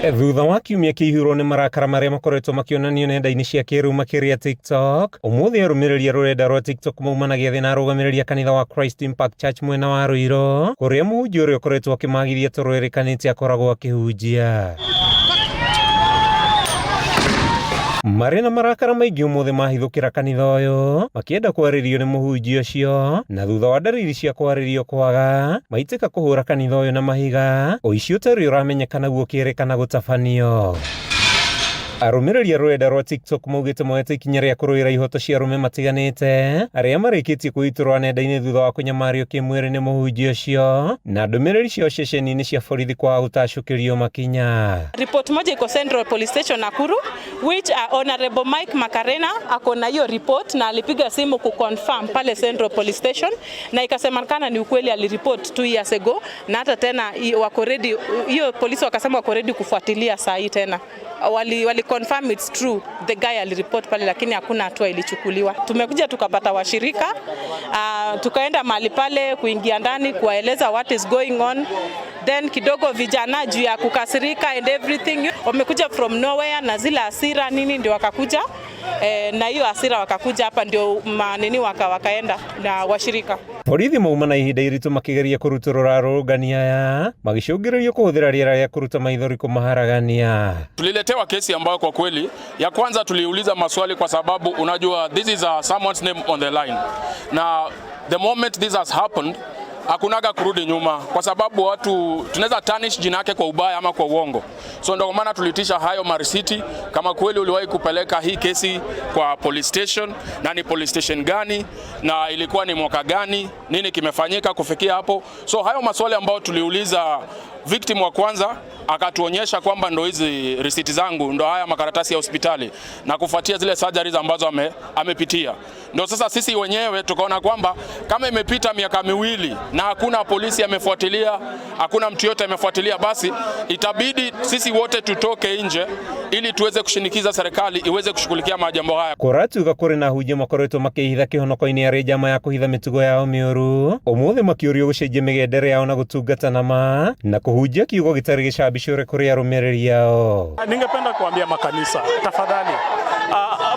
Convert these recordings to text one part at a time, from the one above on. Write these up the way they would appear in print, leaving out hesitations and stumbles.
Thutha wa kiumia kĩihũrwo nĩ marakara marĩa makoretwo makĩonanio nenda-inĩ cia kĩrĩu makĩria TikTok, ũmũthĩ arũmĩrĩri a rũrenda rwa TikTok maumanagia thĩ na arũgamĩrĩri a kanitha wa Christ Impact Church mwena wa Ruiru, kũrĩa mũhunjia ũrĩa ũkoretwo akĩmagithia toro erĩkanĩte akoragwo akĩhunjia. Marĩ na marakara maingĩ ũmũthĩ mahithũkĩra kanitha ũyũ makĩenda kwarĩrio nĩ mũhunjia ũcio, na thutha wa ndariri cia kwarĩrio kwaga maitĩka kũhũra kanitha ũyũ na mahiga, ũici ũtarĩ ũramenyekana guo ũkĩrĩkana gũtabanio. Arũmĩrĩri a rũrenda rwa TikTok maugĩte moete ikinya rĩa kũrũĩra ihoto cia arũme matiganĩte arĩa marĩkĩtie kwĩitũrũra nenda-inĩ thutha wa kũnyamario kĩmwĩrĩ nĩ mũhunjia ũcio, na ndũmĩrĩri cio ceceni-inĩ cia borithi kwaga gũtacũkĩrio makinya. Report moja iko Central Police Station Nakuru, which Honorable Mike Makarena ako na hiyo report na alipiga simu kuconfirm pale Central Police Station, na ikasemekana ni ukweli, alireport 2 years ago, na hata tena wako ready, hiyo polisi wakasema wako ready kufuatilia saa hii tena. Wali confirm it's true, the guy alireport pale, lakini hakuna hatua ilichukuliwa. Tumekuja tukapata washirika, tukaenda mahali pale kuingia ndani kuwaeleza what is going on, then kidogo vijana juu ya kukasirika and everything wamekuja from nowhere na zile hasira nini ndio wakakuja, na hiyo hasira wakakuja hapa ndio manini wakaenda na washirika. Borithi mauma na ihinda iritũ makĩgeria kũrutũrũra arũrũngani aya magĩcũngĩrĩrio kũhũthĩra rĩera rĩa kũruta maithori kũmaharagania. Tuliletewa kesi ambayo kwa kweli ya kwanza tuliuliza maswali kwa sababu unajua this is someone's name on the line, na the moment this has happened hakunaga kurudi nyuma, kwa sababu watu tunaweza tarnish jina yake kwa ubaya ama kwa uongo. So ndio maana tulitisha hayo marisiti, kama kweli uliwahi kupeleka hii kesi kwa police station, na ni police station gani, na ilikuwa ni mwaka gani, nini kimefanyika kufikia hapo. So hayo maswali ambayo tuliuliza victim wa kwanza, akatuonyesha kwamba ndo hizi risiti zangu ndo haya makaratasi ya hospitali na kufuatia zile surgeries ambazo amepitia. Ndio sasa sisi wenyewe tukaona kwamba kama imepita miaka 2 na hakuna polisi amefuatilia, hakuna mtu yote amefuatilia, basi itabidi sisi wote tutoke nje ili tuweze kushinikiza serikali iweze kushughulikia majambo haya. Kũratuga kũrĩ na hunjia makoretwo makĩhitha kĩhonoko-inĩ arĩ njama ya kũhitha mĩtugo yao mĩũru, ũmũthĩ makĩũrio gũcenjia mĩgendere yao na gũtungata na ma na kũhunjia kiugo gĩtarĩ gĩcambicũre kũrĩ arũmĩrĩri yao. Ningependa kuambia makanisa, tafadhali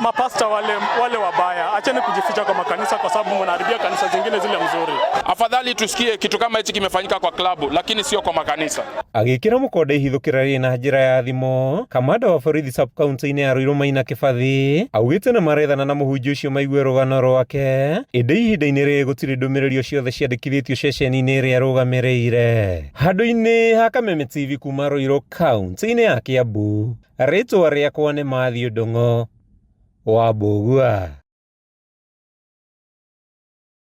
mapasta wale wabaya, acheni kujificha kwa makanisa kwa sababu mnaharibia kanisa zingine zile mzuri. Afadhali tusikie kitu kama hichi kimefanyika kwa klabu lakini sio kwa makanisa. Agĩkĩra mũkonde ihithũkĩra rĩ na njĩra ya thimo, kamanda wa borithi sub county-inĩ ya Ruiru Maina Kĩbathi augĩte na marethana na mũhunjia ũcio maigue rũgano rwake, ĩndĩ ihinda-inĩ rĩrĩ gũtirĩ ndũmĩrĩri o ciothe ciandĩkithĩtio ceceni-inĩ ĩrĩa arũgamĩrĩire. Handũ-inĩ ha Kameme TV kuma Ruiru kaunti-inĩ ya Kiambu, rĩtwa rĩakwa nĩ Matthew Ndung'u wa Mbũgua.